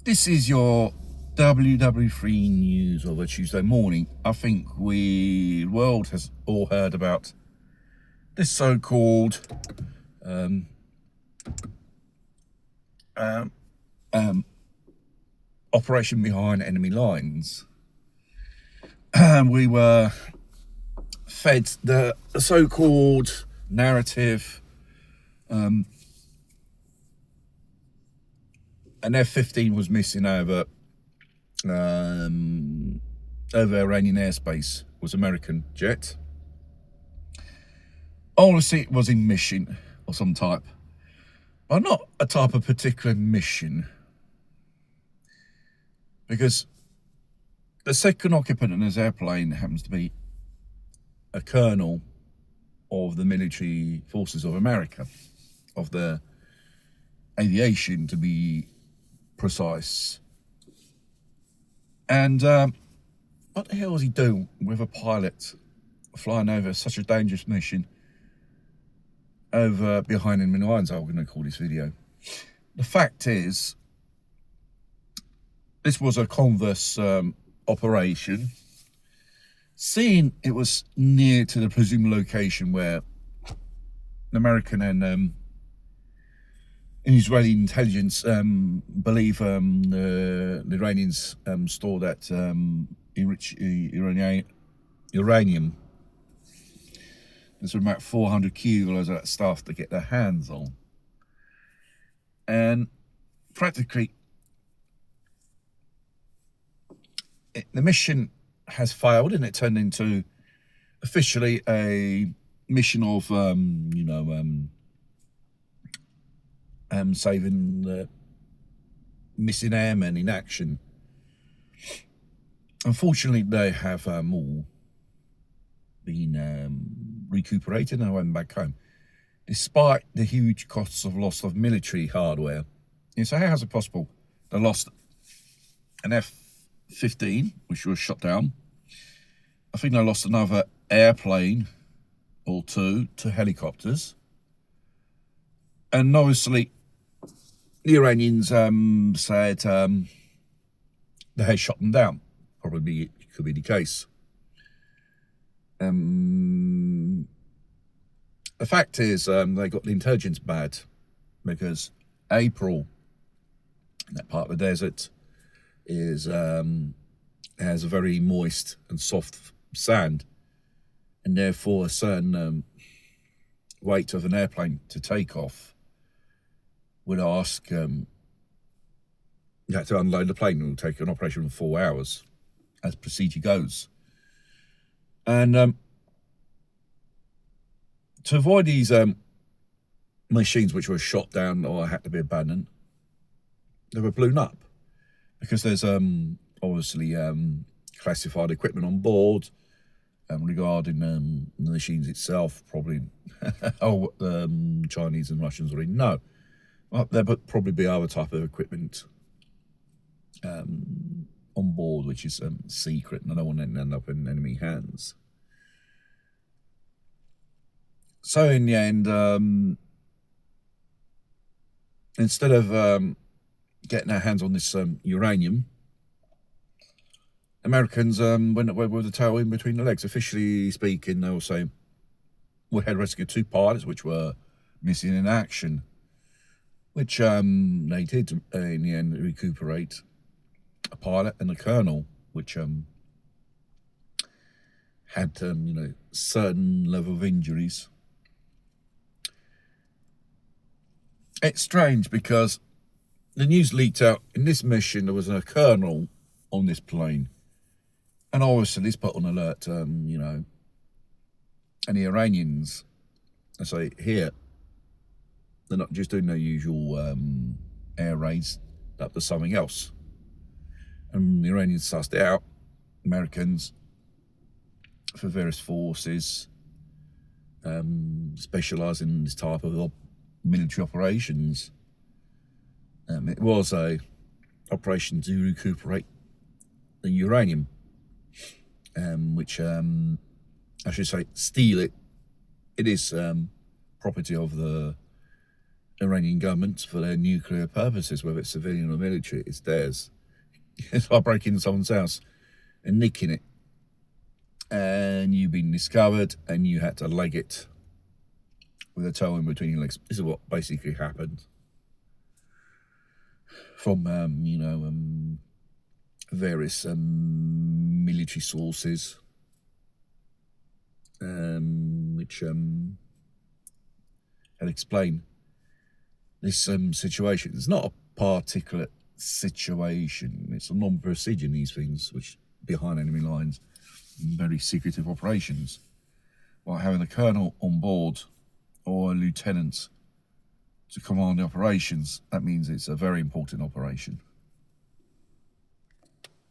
This is your WW3 news of a Tuesday morning. I think the world has all heard about this so-called operation behind enemy lines. We were fed the so-called narrative, an F-15 was missing over Iranian airspace, was American jet. Obviously it was in mission or some type, but not a type of particular mission, because the second occupant in this airplane happens to be a colonel of the military forces of America, of the aviation to be precise. And what the hell was he doing with a pilot flying over such a dangerous mission over behind enemy lines? I'm going to call this video. The fact is, this was a Converse operation. Seeing it was near to the presumed location where the American and Israeli intelligence believe the Iranians store that enriched uranium. There's about 400 kilos of that stuff to get their hands on. And practically, the mission has failed, and it turned into officially a mission of, saving the missing airmen in action. Unfortunately, they have all been recuperated and went back home, despite the huge costs of loss of military hardware. And so how is it possible they lost an F-15, which was shot down? I think they lost another airplane or two to helicopters. And obviously, the Iranians said they had shot them down. Probably could be the case. The fact is, they got the intelligence bad, because April, in that part of the desert, is has a very moist and soft sand, and therefore a certain weight of an airplane to take off would ask you had to unload the plane. It will take an operation of 4 hours, as procedure goes. And to avoid these machines which were shot down or had to be abandoned, they were blown up, because there's obviously classified equipment on board regarding the machines itself. Probably Chinese and Russians already know. Well, there would probably be other type of equipment on board which is secret, and I don't want it to end up in enemy hands. So in the end, instead of getting our hands on this uranium, Americans went away with the tail in between the legs. Officially speaking, they were saying we had rescued 2 pilots which were missing in action, which they did in the end recuperate a pilot and a colonel, which had certain level of injuries. It's strange because the news leaked out in this mission there was a colonel on this plane, and obviously this put on alert and the Iranians. I say here, they're not just doing their usual air raids, that there's something else. And the Iranians sussed it out. Americans, for various forces, specialise in this type of military operations. It was a operation to recuperate the uranium, which I should say steal it. It is property of the Iranian government for their nuclear purposes, whether it's civilian or military. It's theirs. It's like breaking into someone's house and nicking it, and you've been discovered and you had to leg it with a toe in between your legs. This is what basically happened from various military sources, which had explained this situation. It's not a particular situation, it's a non-procedure in these things, which behind enemy lines, very secretive operations, like having a colonel on board or a lieutenant to command the operations. That means it's a very important operation.